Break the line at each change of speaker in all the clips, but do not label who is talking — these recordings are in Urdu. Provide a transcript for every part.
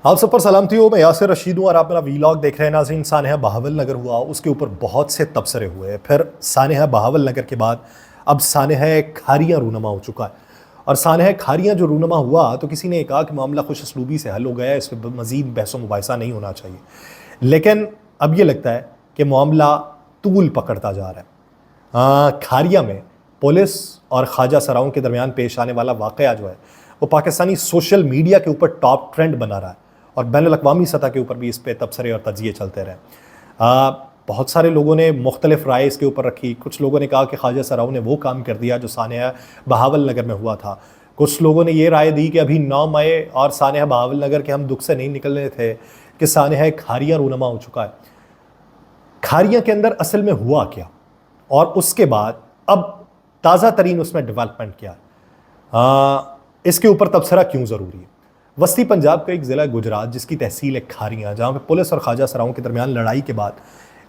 آپ سب پر سلامتی ہو، میں یاسر رشید ہوں اور آپ میرا ویلاگ دیکھ رہے ہیں ناظرین۔ سانحہ بہاول نگر ہوا، اس کے اوپر بہت سے تبصرے ہوئے، پھر سانحہ بہاول نگر کے بعد اب سانحہ کھاریاں رونما ہو چکا ہے۔ اور سانحہ کھاریاں جو رونما ہوا تو کسی نے کہا کہ معاملہ خوش اسلوبی سے حل ہو گیا ہے، اس پہ مزید بحث و مباحثہ نہیں ہونا چاہیے، لیکن اب یہ لگتا ہے کہ معاملہ طول پکڑتا جا رہا ہے۔ کھاریاں میں پولیس اور خواجہ سراؤں کے درمیان پیش آنے والا واقعہ جو ہے وہ پاکستانی سوشل میڈیا کے اوپر ٹاپ ٹرینڈ بنا رہا ہے، اور بین الاقوامی سطح کے اوپر بھی اس پہ تبصرے اور تجزیے چلتے رہے۔ بہت سارے لوگوں نے مختلف رائے اس کے اوپر رکھی۔ کچھ لوگوں نے کہا کہ خواجہ سراؤں نے وہ کام کر دیا جو سانحہ بہاول نگر میں ہوا تھا۔ کچھ لوگوں نے یہ رائے دی کہ ابھی 9 مئی اور سانحہ بہاول نگر کے ہم دکھ سے نہیں نکلنے تھے کہ سانحہ کھاریاں رونما ہو چکا ہے۔ کھاریاں کے اندر اصل میں ہوا کیا، اور اس کے بعد اب تازہ ترین اس میں ڈیولپمنٹ کیا ہے، اس کے اوپر تبصرہ کیوں ضروری ہے۔ وسطی پنجاب کا ایک ضلع گجرات جس کی تحصیل ہے کھاریاں، جہاں پہ پولیس اور خواجہ سراؤں کے درمیان لڑائی کے بعد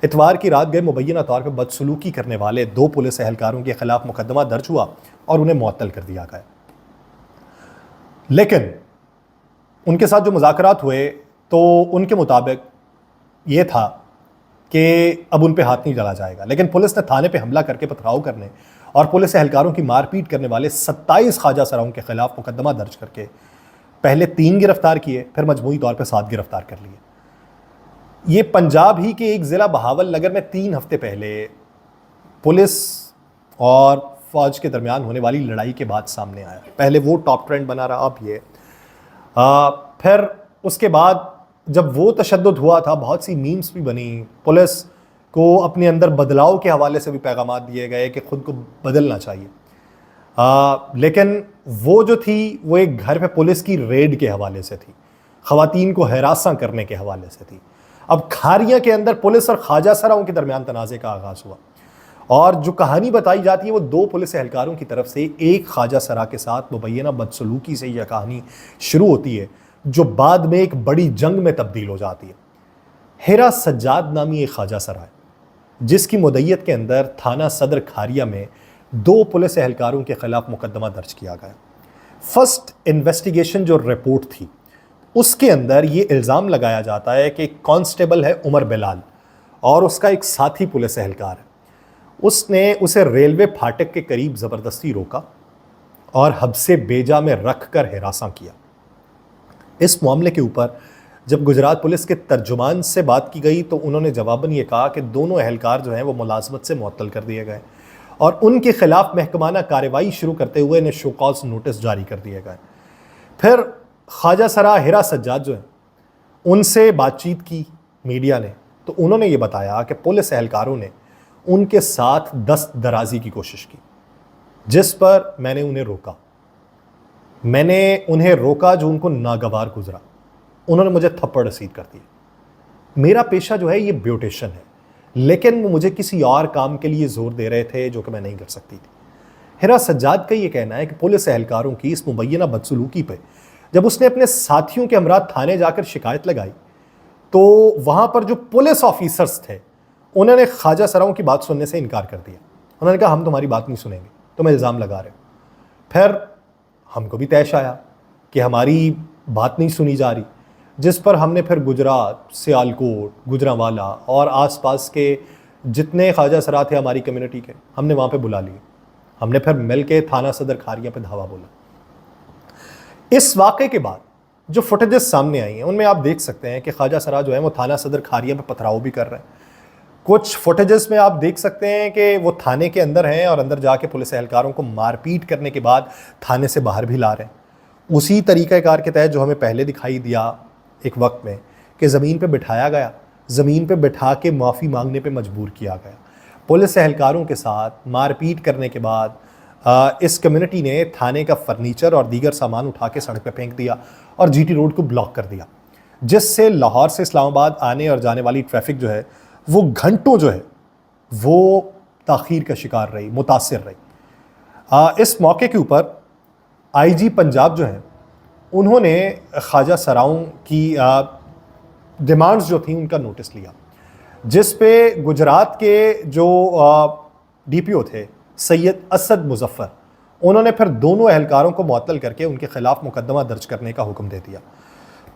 اتوار کی رات گئے مبینہ طور پہ بدسلوکی کرنے والے 2 پولیس اہلکاروں کے خلاف مقدمہ درج ہوا اور انہیں معطل کر دیا گیا۔ لیکن ان کے ساتھ جو مذاکرات ہوئے تو ان کے مطابق یہ تھا کہ اب ان پہ ہاتھ نہیں ڈالا جائے گا، لیکن پولیس نے تھانے پہ حملہ کر کے پتھراؤ کرنے اور پولیس اہلکاروں کی مار پیٹ کرنے والے 27 خواجہ سراؤں کے خلاف مقدمہ درج کر کے پہلے 3 گرفتار کیے، پھر مجموعی طور پہ 7 گرفتار کر لیے۔ یہ پنجاب ہی کے ایک ضلع بہاول نگر میں 3 ہفتے پہلے پولیس اور فوج کے درمیان ہونے والی لڑائی کے بعد سامنے آیا۔ پہلے وہ ٹاپ ٹرینڈ بنا رہا، اب یہ پھر اس کے بعد جب وہ تشدد ہوا تھا، بہت سی میمز بھی بنی، پولیس کو اپنے اندر بدلاؤ کے حوالے سے بھی پیغامات دیے گئے کہ خود کو بدلنا چاہیے، لیکن وہ جو تھی وہ ایک گھر پہ پولیس کی ریڈ کے حوالے سے تھی، خواتین کو ہراساں کرنے کے حوالے سے تھی۔ اب کھاریاں کے اندر پولیس اور خواجہ سراؤں کے درمیان تنازع کا آغاز ہوا، اور جو کہانی بتائی جاتی ہے وہ 2 پولیس اہلکاروں کی طرف سے ایک خواجہ سرا کے ساتھ مبینہ بدسلوکی سے یہ کہانی شروع ہوتی ہے، جو بعد میں ایک بڑی جنگ میں تبدیل ہو جاتی ہے۔ ہیرا سجاد نامی ایک خواجہ سرا ہے جس کی مدعیت کے اندر تھانہ صدر کھاریاں میں 2 پولیس اہلکاروں کے خلاف مقدمہ درج کیا گیا۔ فرسٹ انویسٹیگیشن جو رپورٹ تھی اس کے اندر یہ الزام لگایا جاتا ہے کہ ایک کانسٹیبل ہے عمر بلال اور اس کا ایک ساتھی پولیس اہلکار ہے، اس نے اسے ریلوے پھاٹک کے قریب زبردستی روکا اور حبس بیجا میں رکھ کر ہراساں کیا۔ اس معاملے کے اوپر جب گجرات پولیس کے ترجمان سے بات کی گئی تو انہوں نے جواباً یہ کہا کہ دونوں اہلکار جو ہیں وہ ملازمت سے معطل کر دیے گئے اور ان کے خلاف محکمانہ کارروائی شروع کرتے ہوئے انہیں شو کاز نوٹس جاری کر دیے گئے۔ پھر خواجہ سرا ہیرا سجاد جو ہیں ان سے بات چیت کی میڈیا نے، تو انہوں نے یہ بتایا کہ پولیس اہلکاروں نے ان کے ساتھ دست درازی کی کوشش کی، جس پر میں نے انہیں روکا جو ان کو ناگوار گزرا۔ انہوں نے مجھے تھپڑ رسید کر دی۔ میرا پیشہ جو ہے یہ بیوٹیشن ہے، لیکن وہ مجھے کسی اور کام کے لیے زور دے رہے تھے جو کہ میں نہیں کر سکتی تھی۔ ہیرا سجاد کا یہ کہنا ہے کہ پولیس اہلکاروں کی اس مبینہ بدسلوکی پہ جب اس نے اپنے ساتھیوں کے ہمراہ تھانے جا کر شکایت لگائی تو وہاں پر جو پولیس آفیسرز تھے انہوں نے خواجہ سراؤں کی بات سننے سے انکار کر دیا۔ انہوں نے کہا ہم تمہاری بات نہیں سنیں گے، تم الزام لگا رہے ہو۔ پھر ہم کو بھی طیش آیا کہ ہماری بات نہیں سنی جا رہی، جس پر ہم نے پھر گجرات، سیالکوٹ، گجرانوالہ اور آس پاس کے جتنے خواجہ سرا تھے ہماری کمیونٹی کے، ہم نے وہاں پہ بلا لیے۔ ہم نے پھر مل کے تھانہ صدر کھاریاں پہ دھاوا بولا۔ اس واقعے کے بعد جو فوٹیجز سامنے آئی ہیں ان میں آپ دیکھ سکتے ہیں کہ خواجہ سرا جو ہے وہ تھانہ صدر کھاریاں پہ پتھراؤ بھی کر رہے ہیں۔ کچھ فوٹیجز میں آپ دیکھ سکتے ہیں کہ وہ تھانے کے اندر ہیں اور اندر جا کے پولیس اہلکاروں کو مار پیٹ کرنے کے بعد تھانے سے باہر بھی لا رہے ہیں۔ اسی طریقہ کار کے تحت جو ہمیں پہلے دکھائی دیا ایک وقت میں کہ زمین پہ بٹھایا گیا، زمین پہ بٹھا کے معافی مانگنے پہ مجبور کیا گیا۔ پولیس اہلکاروں کے ساتھ مار پیٹ کرنے کے بعد اس کمیونٹی نے تھانے کا فرنیچر اور دیگر سامان اٹھا کے سڑک پہ پھینک دیا اور جی ٹی روڈ کو بلاک کر دیا، جس سے لاہور سے اسلام آباد آنے اور جانے والی ٹریفک جو ہے وہ گھنٹوں جو ہے وہ تاخیر کا شکار رہی، متاثر رہی۔ اس موقع کے اوپر آئی جی پنجاب جو ہیں انہوں نے خواجہ سراؤں کی ڈیمانڈز جو تھیں ان کا نوٹس لیا، جس پہ گجرات کے جو ڈی پی او تھے سید اسد مظفر، انہوں نے پھر دونوں اہلکاروں کو معطل کر کے ان کے خلاف مقدمہ درج کرنے کا حکم دے دیا۔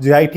JIT